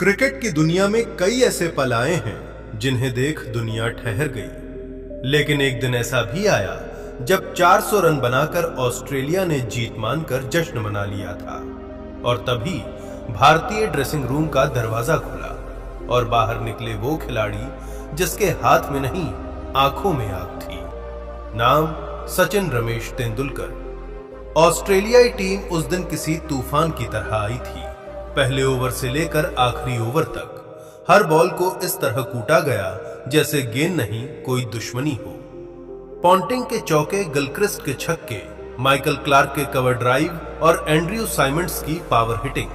Cricket की दुनिया में कई ऐसे पल आए हैं जिन्हें देख दुनिया ठहर गई। लेकिन एक दिन ऐसा भी आया जब 400 रन बनाकर ऑस्ट्रेलिया ने जीत मानकर जश्न मना लिया था और तभी भारतीय ड्रेसिंग रूम का दरवाजा खुला और बाहर निकले वो खिलाड़ी जिसके हाथ में नहीं आंखों में आग थी। नाम सचिन रमेश तेंदुलकर। ऑस्ट्रेलियाई टीम उस दिन किसी तूफान की तरह आई थी। पहले ओवर से लेकर आखिरी ओवर तक हर बॉल को इस तरह कूटा गया जैसे गेंद नहीं कोई दुश्मनी हो। पॉन्टिंग के चौके, गिलक्रिस्ट के छक्के, माइकल क्लार्क के कवर ड्राइव और एंड्रयू साइमंड्स की पावर हिटिंग,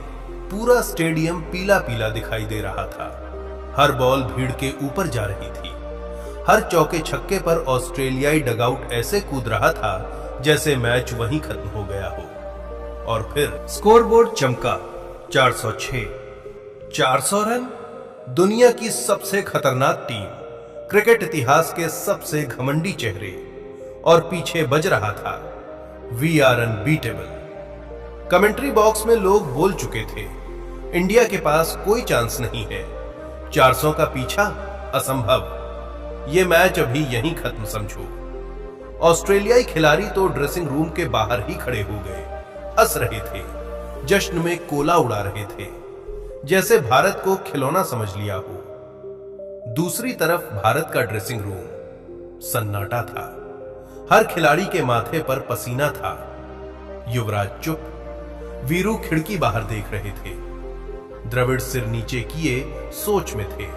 पूरा स्टेडियम पीला पीला दिखाई दे रहा था। हर बॉल भीड़ के ऊपर जा रही थी। हर चौके छक्के पर ऑस्ट्रेलियाई डगआउट ऐसे कूद रहा था जैसे मैच वहीं खत्म हो गया हो। और फिर स्कोरबोर्ड चमका। 406 400 रन। दुनिया की सबसे खतरनाक टीम, क्रिकेट इतिहास के सबसे घमंडी चेहरे, और पीछे बज रहा था we are unbeatable. Commentary box में लोग बोल चुके थे इंडिया के पास कोई चांस नहीं है, 400 का पीछा असंभव, ये मैच अभी यहीं खत्म समझो। ऑस्ट्रेलियाई खिलाड़ी तो ड्रेसिंग रूम के बाहर ही खड़े हो गए, हंस रहे थे, जश्न में कोला उड़ा रहे थे, जैसे भारत को खिलौना समझ लिया हो। दूसरी तरफ भारत का ड्रेसिंग रूम सन्नाटा था। हर खिलाड़ी के माथे पर पसीना था। युवराज चुप, वीरू खिड़की बाहर देख रहे थे, द्रविड़ सिर नीचे किए सोच में थे।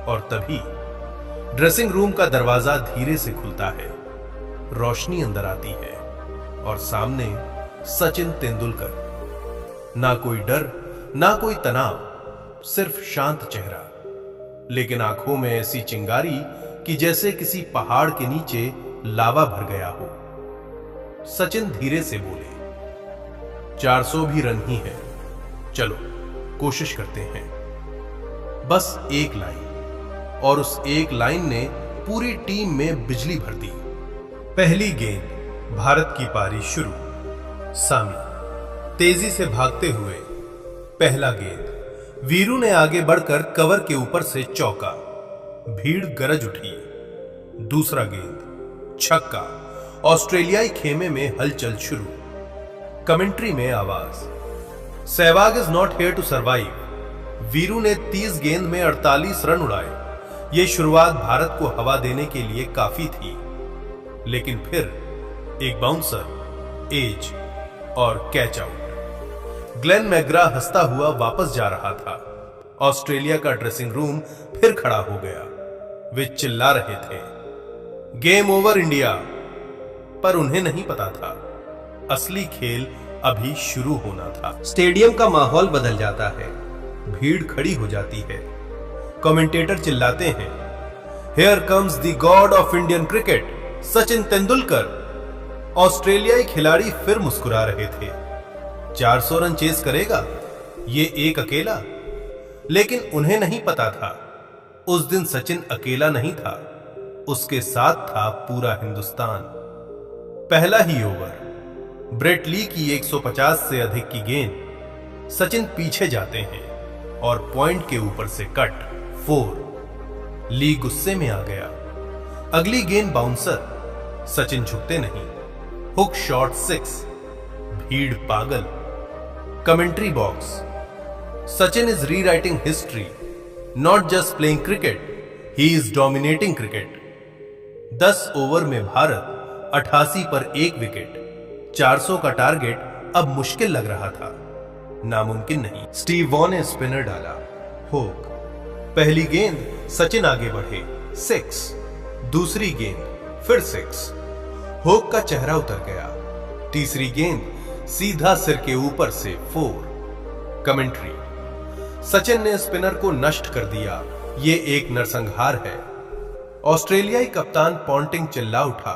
और तभी ड्रेसिंग रूम का दरवाजा धीरे से खुलता है, रोशनी अंदर आती है और सामने सचिन तेंदुलकर। ना कोई डर, ना कोई तनाव, सिर्फ शांत चेहरा, लेकिन आंखों में ऐसी चिंगारी कि जैसे किसी पहाड़ के नीचे लावा भर गया हो। सचिन धीरे से बोले, 400 भी रन ही है, चलो कोशिश करते हैं। बस एक लाइन, और उस एक लाइन ने पूरी टीम में बिजली भर दी। पहली गेंद, भारत की पारी शुरू। सामी तेजी से भागते हुए, पहला गेंद, वीरू ने आगे बढ़कर कवर के ऊपर से चौका, भीड़ गरज उठी। दूसरा गेंद, छक्का, ऑस्ट्रेलियाई खेमे में हलचल शुरू। कमेंट्री में आवाज, Sehwag is not here to survive. Veeru ने 30 गेंद में 48 रन उड़ाए। यह शुरुआत भारत को हवा देने के लिए काफी थी, लेकिन फिर एक बाउंसर, एज और कैच आउट। ग्लेन मैग्रा हंसता हुआ वापस जा रहा था। ऑस्ट्रेलिया का ड्रेसिंग रूम फिर खड़ा हो गया। वे चिल्ला रहे थे, गेम ओवर इंडिया, पर उन्हें नहीं पता था असली खेल अभी शुरू होना था। स्टेडियम का माहौल बदल जाता है, भीड़ खड़ी हो जाती है, कमेंटेटर चिल्लाते हैं, here comes the God of Indian cricket, Sachin Tendulkar. ऑस्ट्रेलियाई खिलाड़ी फिर मुस्कुरा रहे थे। 400 रन चेस करेगा ये एक अकेला? लेकिन उन्हें नहीं पता था उस दिन सचिन अकेला नहीं था, उसके साथ था पूरा हिंदुस्तान। पहला ही ओवर, ब्रेट ली की 150 से अधिक की गेंद, सचिन पीछे जाते हैं और पॉइंट के ऊपर से कट 4। ली गुस्से में आ गया। अगली गेंद बाउंसर, सचिन झुकते नहीं, हुक शॉट 6। भीड़ पागल। Commentary box, Sachin is rewriting history, not just playing cricket, he is dominating cricket. 10 over में भारत 88 पर 1 विकेट। 400 का टारगेट अब मुश्किल लग रहा था, नामुमकिन नहीं। स्टीव वॉ ने स्पिनर डाला, हुक। पहली गेंद, सचिन आगे बढ़े, 6। दूसरी गेंद, फिर 6। हुक का चेहरा उतर गया। तीसरी गेंद, सीधा सिर के ऊपर से 4। कमेंट्री, सचिन ने स्पिनर को नष्ट कर दिया, ये एक नरसंहार है। ऑस्ट्रेलियाई कप्तान पॉन्टिंग चिल्ला उठा,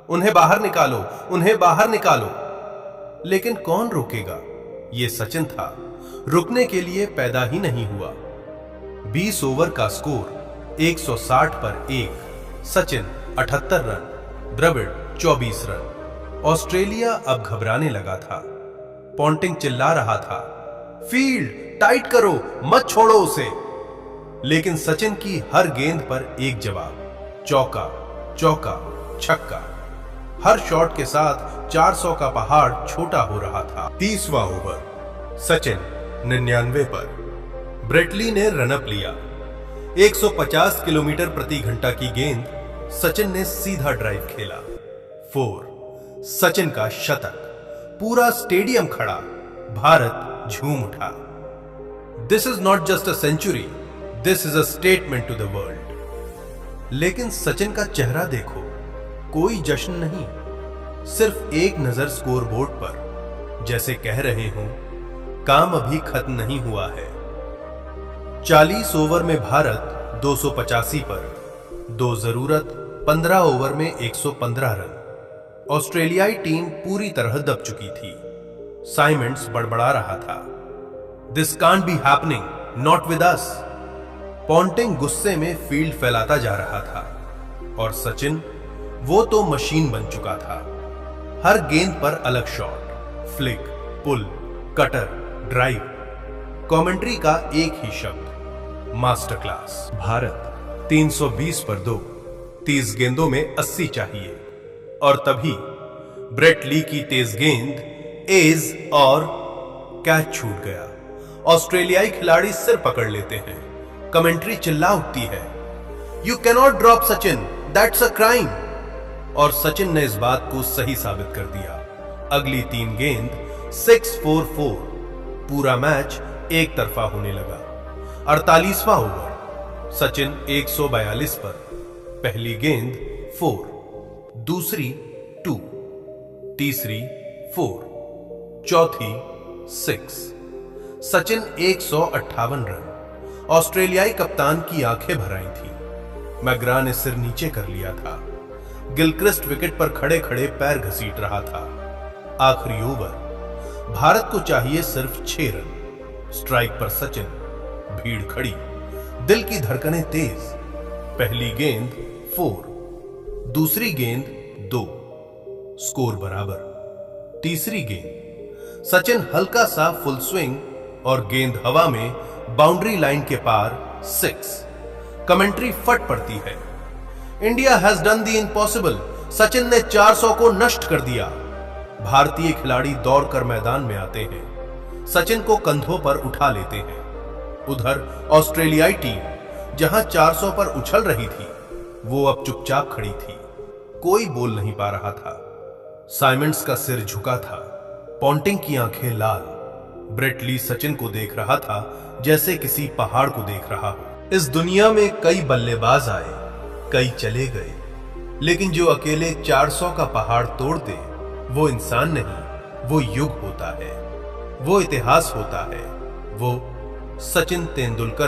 उन्हें बाहर निकालो, उन्हें बाहर निकालो। लेकिन कौन रोकेगा? ये सचिन था, रुकने के लिए पैदा ही नहीं हुआ। 20 ओवर का स्कोर, 160 पर 1। Sachin 78 run, Dravid 24 run. Australia अब घबराने लगा था। पॉन्टिंग चिल्ला रहा था, फील्ड टाइट करो, मत छोड़ो उसे। लेकिन सचिन की हर गेंद पर एक जवाब, चौका, चौका, छक्का। हर शॉट के साथ 400 का पहाड़ छोटा हो रहा था। 30वां ओवर, सचिन 99 पर। ब्रेट ली ने रनअप लिया। 150 किलोमीटर प्रति घंटा की गेंद सचिन ने सीधा ड्राइव खेला। 4, सचिन का शतक। पूरा स्टेडियम खड़ा, भारत झूम उठा। This is not just a century, this is a statement to the world. लेकिन सचिन का चेहरा देखो, कोई जश्न नहीं, सिर्फ एक नजर स्कोरबोर्ड पर, जैसे कह रहे हो काम अभी खत्म नहीं हुआ है। 40 ओवर में भारत 285 पर, 2 जरूरत, 15 ओवर में 115 रन। ऑस्ट्रेलियाई टीम पूरी तरह दब चुकी थी। साइमंड्स बड़बड़ा रहा था, this can't be happening, not with us. Ponting गुस्से में फील्ड फैलाता जा रहा था और सचिन, वो तो मशीन बन चुका था। हर गेंद पर अलग शॉट, फ्लिक, पुल, कटर, ड्राइव। कमेंट्री का एक ही शब्द, मास्टर क्लास। भारत 320 पर 2, 30 गेंदों में 80 चाहिए। और तभी ब्रेट ली की तेज गेंद एज और कैच छूट गया। ऑस्ट्रेलियाई खिलाड़ी सिर पकड़ लेते हैं। कमेंट्री चिल्ला उठती है, you cannot drop Sachin, that's a crime. और सचिन ने इस बात को सही साबित कर दिया। अगली 3 गेंद 6-4-4। पूरा मैच एक तरफा होने लगा। 48वां ओवर, सचिन 142 पर। पहली गेंद 4, दूसरी 2, तीसरी 4, चौथी 6। सचिन 158 रन। ऑस्ट्रेलियाई कप्तान की आंखें भर आई थी। मैग्रा ने सिर नीचे कर लिया था। गिलक्रिस्ट विकेट पर खड़े खड़े पैर घसीट रहा था। आखिरी ओवर, भारत को चाहिए सिर्फ 6 रन। स्ट्राइक पर सचिन, भीड़ खड़ी, दिल की धड़कनें तेज। पहली गेंद 4, दूसरी गेंद 2, स्कोर बराबर। तीसरी गेंद, सचिन हल्का सा फुल स्विंग और गेंद हवा में बाउंड्री लाइन के पार 6। कमेंट्री फट पड़ती है, India has done the impossible. Sachin ने 400 को नष्ट कर दिया। भारतीय खिलाड़ी दौड़कर मैदान में आते हैं, सचिन को कंधों पर उठा लेते हैं। उधर ऑस्ट्रेलियाई टीम जहां 400 पर उछल रही थी, वो अब चुपचाप खड़ी थी। कोई बोल नहीं पा रहा था। साइमंड्स का सिर झुका था, पॉन्टिंग की आंखें लाल। ब्रेट ली सचिन को देख रहा था जैसे किसी पहाड़ को देख रहा हो। इस दुनिया में कई बल्लेबाज आए, कई चले गए, लेकिन जो अकेले 400 का पहाड़ तोड़ दे, वो इंसान नहीं, वो युग होता है, वो इतिहास होता है, वो सचिन तेंदुलकर